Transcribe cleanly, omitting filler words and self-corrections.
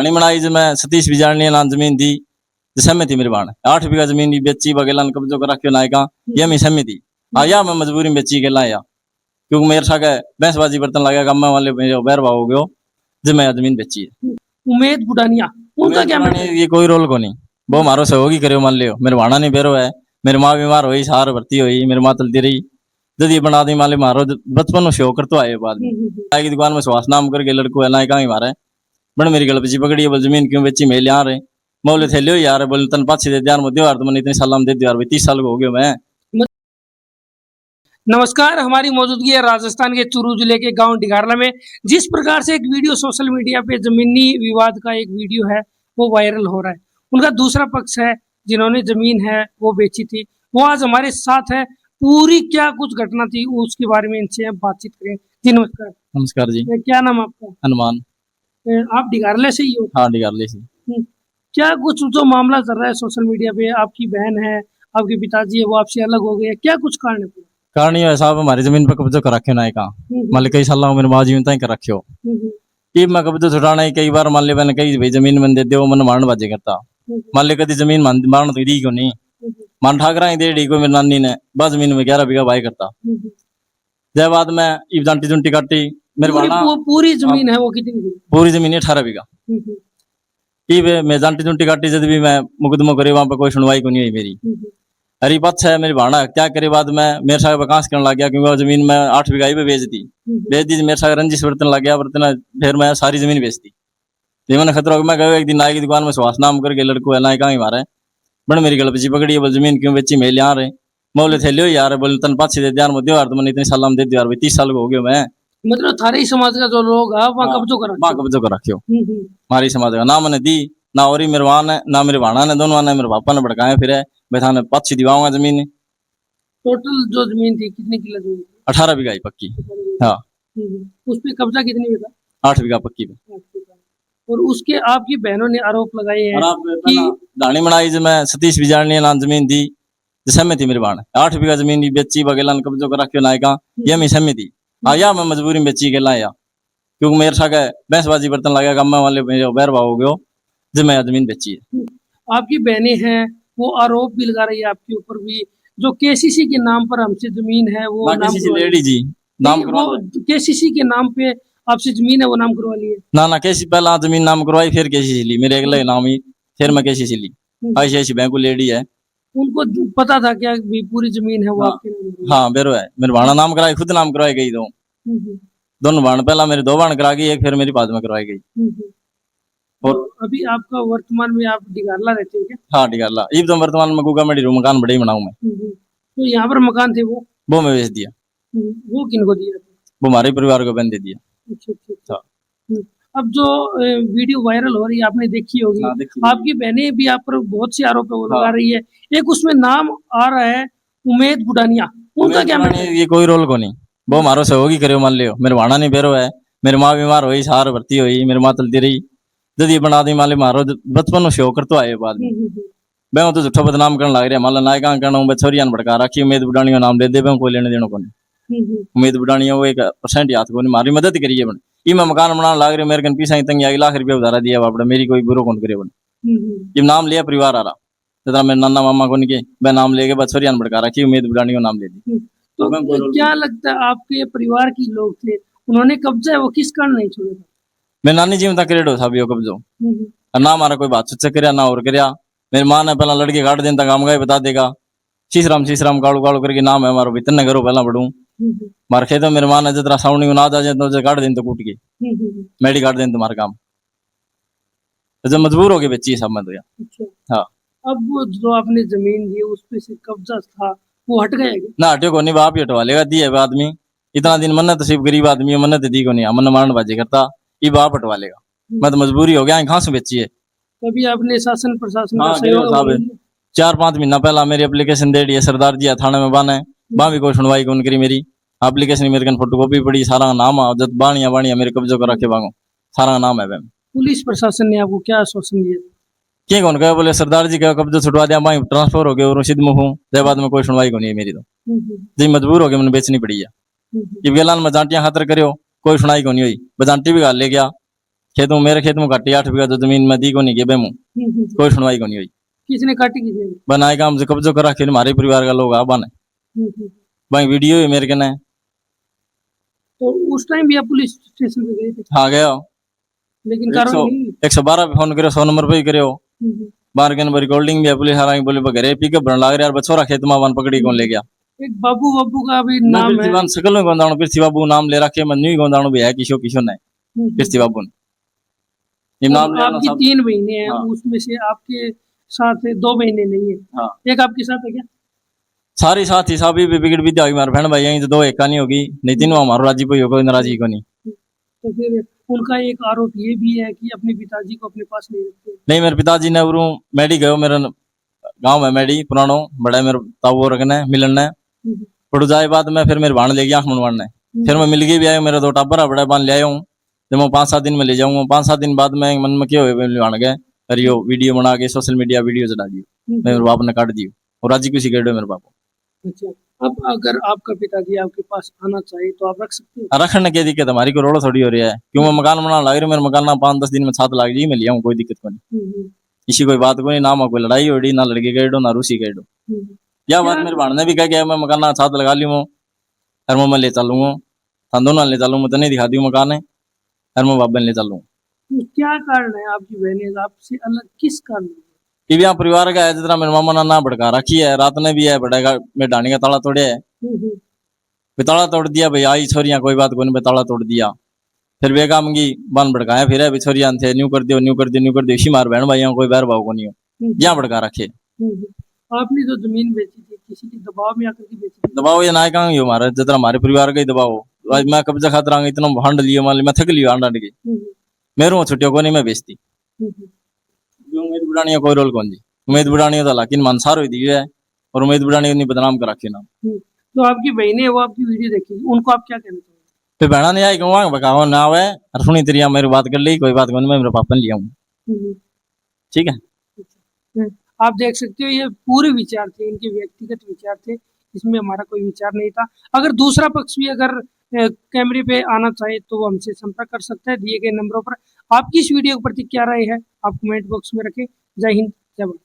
धानी बनाई जो मैं सतीश बिजारनी नाम जमीन दी सहमति मेरी बाण 8 बीघा जमीन बेची बगेला कब्जो कर रखियो नायका ये मैं सहमति आया मैं मजबूरी में बेची के लाया क्योंकि मेरे साथ बैंसबाजी बर्तन लगा गम्मा वाले बैरवा हो गयो जो मैं जमीन बेची है। उमेद बुडानिया उनका क्या ये कोई रोल को नहीं वो मारो सहयोगी करो मान लियो मेरे भाणा नहीं बेरो है मेरी माँ बीमार हुई सार भर्ती हुई मेरी माँ चलती रही जब ये बना दी माले मारो बचपन में शो कर तो आए बाद में की दुकान में सुहास नाम करके लड़को है ना कहीं मारे बड़ मेरी गल पची पकड़ी बोल जमीन क्यों बेची मैं लिया रहे बोले थे लियो यार बोले तन पाछी दे यार मुझे यार तुमने इतने साल दे दिया यार 30 साल हो गए मैं। नमस्कार, हमारी मौजूदगी है राजस्थान के चूरू जिले के गांव डिघारला में। जिस प्रकार से एक वीडियो सोशल मीडिया पे जमीनी विवाद का एक वीडियो है वो वायरल हो रहा है, उनका दूसरा पक्ष है जिन्होंने जमीन है वो बेची थी, वो आज हमारे साथ है। पूरी क्या कुछ घटना थी उसके बारे में इनसे बातचीत करें। जी नमस्कार। नमस्कार जी। क्या नाम आपका? हनुमान। आप डिघारले से ही हो? हाँ डिघारले से। क्या कुछ जो मामला चल रहा है सोशल मीडिया पे, आपकी बहन है, आपके पिताजी है, वो आपसे अलग हो गए, क्या कुछ कारण है? कारण ये साहब हमारी जमीन पर कब्जा कर रखे ना का मान कई साल मेरे माँ जी तक कर रखियो कि मैं कब्जा छुटाना कई बार मान ली मैंने कही भाई जमीन मन दे दो मन मारन बाजे करता मान ली कभी जमीन मारन तो दी को नहीं मान ठाकरा ही दे डी को मेरी नानी ने बस जमीन में 11 बीघा भाई करता जय बाद में ईब जांटी जुंटी काटी मेरे पूरी जमीन है वो कितनी? पूरी जमीन 18 बीघा मैं जांटी जुंटी काटी जब भी मैं मुकदमा करे वहां पर कोई सुनवाई को नहीं हुई मेरी। अरे बात है मेरी भाणा क्या करे बाद में मेरे साथ वकांस करने लग गया क्योंकि वो जमीन में 8 बीघा ही पे बेच दी मेरे साथ रंजिश बर्तन लग गया बर्तन फिर मैं सारी जमीन बेच दी मैंने खतरा मैं गया एक दिन नाई की दुकान में सुहास नाम करके लड़को है ना कहीं मारे बड़ मेरी गल पची पकड़ी बोल जमीन क्यों बेची मैं लिया रहे बोले थे लियो यार बोले तन पाछी दे यार मुझे यार तुमने इतने साल दे दिया यार 30 साल हो गए मैं मतलब थारे समाज का जो लोग है वहां कब्जो कर रखियो हमारी समाज का ना मैंने दी ना और मेरे वाहन है ना मेरे भाणा ने दोनों ने मेरे पापा ने भड़काए फिर मैं थाने पाछी दिवाऊंगा जमीन। टोटल जो जमीन थी कितनी किलो जमीन? 18 बीघा पक्की। हाँ उस पे कब्जा कितनी बीघा? 8 बीघा पक्की पे। और उसके आपकी बहनों ने आरोप लगाए हैं कि धानी बनाई जो मैं सतीश बिजारनी नाम जमीन दी सहमति मेरी बाण 8 बीघा जमीन बेची बगेला कब्जो कर रखियो नायका ये मैं सहमति आया मैं मजबूरी में बेची के लाया क्योंकि मेरे साथ बैंसबाजी बर्तन लगा गम्मा वाले बैरवा हो गयो जो मैं जमीन बेची है। आपकी बहनें हैं वो आरोप भी लगा रही है आपके ऊपर भी, जो केसीसी के नाम पर हमसे जमीन है वो लेडी जी नाम केसीसी के नाम पे आपसे जमीन है वो नाम करवा लिए ना केसी पहला जमीन नाम करवाई फिर केसीसी ली मेरे अगले नाम ही फिर मैं केसीसी ली ऐसी बैंक लेडी है उनको पता था क्या पूरी जमीन है वो आपके नाम? हाँ बेरो है मेरे भाणा नाम कराई खुद नाम करवाई गई दोनों बाण पहला मेरे 2 बाण करा गई एक फिर मेरी बाद में करवाई गई। और अभी आपका वर्तमान में आप डिघारला रहते हो क्या? हाँ डिघारला इब तो वर्तमान में गुगा मेडी मकान बड़े बनाऊ मैं। तो यहाँ पर मकान थे वो मैं बेच दिया। वो किनको दिया? वो हमारे परिवार को बन दे दिया। अच्छा। अब जो वीडियो वायरल हो रही है आपने देखी होगी। आपकी बहनें भी आप पर बहुत सी आरोप लगा रही है, एक उसमें नाम आ रहा है उमेद बुडानिया, उनका क्या? ये कोई रोल को नहीं वो हमारो सहयोगी करो मान लियो मेरे भाणा नहीं बेरो है मेरी माँ बीमार हुई सार भर्ती हुई मेरी माँ चलती रही जब ये बना दी माले मारो बचपन में शो कर तो आए बाद में मैं तो झूठा बदनाम करने लग रहा माला नायका करना छोरिया भड़का रखी उमेद बुडानिया नाम दे दे कोई लेने देने को नहीं उमेद बुडानिया वो 1% याद को नहीं मारी मदद करिए बन ये मैं मकान बनाने लग रही मेरे पीछा ही तंग 1 लाख रुपया उधारा दिया बापड़ा मेरी कोई बुरो कौन करे बन ये नाम लिया परिवार आ रहा जरा मेरे नाना मामा को नहीं मैं नाम लेके बस छोरिया भड़का रखी उमेद बुडानिया नाम ले दी। तो क्या लगता है आपके परिवार की लोग थे उन्होंने कब्जा वो किस कारण नहीं छोड़ा? मैं नानी जी में तक रेडो था कब्जो ना हमारा कोई बात सुच कर ना और कर मेरी माँ ने पहला लड़के काट देता काम का बता देगा शीशराम कालू कालू करके नाम है हमारा भीतर करो पहला बढ़ू मार खेतो मेरे माँ ने जितना साउंड ना आ जाए तो काट दें तो कूट के मेडी काट दें तुम्हारा काम तो मजबूर हो गए बच्ची सब में तो यार। हाँ अब वो जो आपने जमीन दी उस पे से कब्जा था वो हट गया ना हटे को नहीं बाप ही हटवा लेगा दिए आदमी इतना दिन मन्नत सिर्फ गरीब आदमी मन्नत दी को नहीं मन मारण बाजी करता ये बाप हटवा लेगा मैं तो मजबूरी हो गया घास बेची है। कभी आपने शासन प्रशासन का सहयोग? 4-5 महीना पहला मेरी एप्लीकेशन दे दी है सरदार जी थाने में बाने वहां भी कोई सुनवाई कौन करी मेरी एप्लीकेशन मेरे कन फोटो कॉपी पड़ी सारा नाम जब बाणिया मेरे कब्जो कर रखे बांगो सारा नाम है। पुलिस प्रशासन ने आपको क्या आश्वासन दिया? क्या कौन कहे बोले सरदार जी का कब्जा छुटवा दिया वहीं ट्रांसफर हो गया और सिद्ध में हूँ जय बाद में कोई सुनवाई को नहीं है मेरी तो जी मजबूर हो गया मैंने बेचनी पड़ी है। ये गेलान में जांटियां खातर करो कोई सुनाई को नहीं हुई बजांटी भी गाल ले गया खेत में मेरे खेत में काटी 8 बीघा तो जमीन में दी को नहीं गे मुँह कोई सुनवाई को नहीं हुई। किसने काटी किसने? बनाए काम से कब्जो करा फिर हमारे परिवार का लोग आ बने भाई वीडियो है मेरे कने। तो उस टाइम भी आप पुलिस स्टेशन पे गए थे? हाँ गया लेकिन कार्रवाई नहीं हुई? 112 पे फोन करो 100 नंबर पे ही करो बार के नंबर रिकॉर्डिंग भी है पुलिस हारा बोले घरे पिकअप भरन लाग रहा यार बछोरा खेत में वन पकड़ी कौन ले गया। एक बाबू बाबू का भी नाम है। वन सकल में गोंदाणो पृथ्वी बाबू नाम ले रखे मैं नहीं गोंदाणो भी है किशो किशो ने पृथ्वी बाबू ने ये नाम ले आपकी 3 महीने हैं। हाँ। उसमें से आपके साथ 2 महीने नहीं है। हाँ। एक आपके साथ है क्या? सारी साथी साबी भी बिगड़ भी जाएगी मारे बहन भाई यहीं तो 2 एक नहीं होगी नहीं तीनों हमारो राजी कोई होगा नाराजी को नहीं। तो फिर उनका एक आरोप ये भी है कि अपने पिताजी को अपने पास नहीं रखते। नहीं मेरे पिताजी ने उरू मेडी गयो मेरे गांव में मेडी पुरानो बड़ा मेरे ताऊ रखने मिलन ने पड़ जाए बाद में फिर मेरे भाण ले गया आंख मुनवाण ने फिर मैं मिल गई भी आयो मेरे 2 टाबर बड़ा बांध ले आया हूँ जब मैं 5-7 दिन में ले जाऊंगा 5-7 दिन बाद में मन में क्या हुए भाण गए अरे यो वीडियो बना के सोशल मीडिया वीडियो चढ़ा दी मेरे बाप ने काट दी और राजी कुछ गए मेरे बाप। अच्छा, अब अगर आपका पिताजी आपके पास आना चाहिए तो आप रख सकते हैं? रखने की दिक्कत हमारी को रोड थोड़ी हो रही है क्यों मैं मकान बनाने लग रही मेरे मकान ना 5-10 दिन में 7 लाख जी मैं लिया हूँ कोई दिक्कत को नहीं इसी कोई बात को नहीं ना कोई लड़ाई हो रही ना लड़के गए ना रूसी गए यह बात मेरे भाण ने भी कह गया मैं मकान ना 7 लगा ली हूँ हर मैं ले चलूंगा हम दोनों ले चलूँ मैं तो नहीं दिखा दी मकान है हर मैं बाबा ले चलूंगा। क्या कारण है आपकी बहनें आपसे अलग किस कारण? कि भी यहाँ परिवार का है जितना मेरे मामा ना भड़का रखी है रात ने भी है बड़ेगा मैं डाणी का ताला तोड़े है ताला तोड़ दिया भाई आई छोरियां कोई बात को नहीं ताला तोड़ दिया फिर वे काम की बन भड़काया फिर है छोरियां थे न्यू कर दियो न्यू कर दियो न्यू कर दियो इसी मार बहन भाई कोई बैर भाव को नहीं हो यहाँ भड़का रखे। आपने जो जमीन बेची थी किसी के दबाव में आकर के बेची थी? दबाव ये ना कहा हमारे जितना हमारे परिवार का ही दबाव आज मैं कब्जा खातर आऊंगा इतना हंड लियो मान मैं थक लियो हांड हांड के मेरे छुट्टियों को नहीं मैं बेचती उम्मीद बुढ़ानी कोई रोल कौन जी उम्मीद बुढ़ानी था लेकिन मनसार हुई दी है और उम्मीद बुढ़ानी नहीं बदनाम कर रखे ना। तो आपकी बहनें वो आपकी वीडियो देखेगी उनको आप क्या कहना चाहेंगे? फिर बहना नहीं आई कहूँगा बकाओ ना आवे और सुनी तेरी मेरी बात कर ली कोई बात को नहीं मैं मेरे पापा ने लिया हूँ ठीक है। आप देख सकते हो ये पूरे विचार थे इनके व्यक्तिगत विचार थे इसमें हमारा कोई विचार नहीं था। अगर दूसरा पक्ष भी अगर कैमरे पे आना चाहे तो वो हमसे संपर्क कर सकता है दिए गए नंबरों पर। आपकी इस वीडियो के प्रति क्या राय है आप कमेंट बॉक्स में रखें। जय हिंद जय भारत।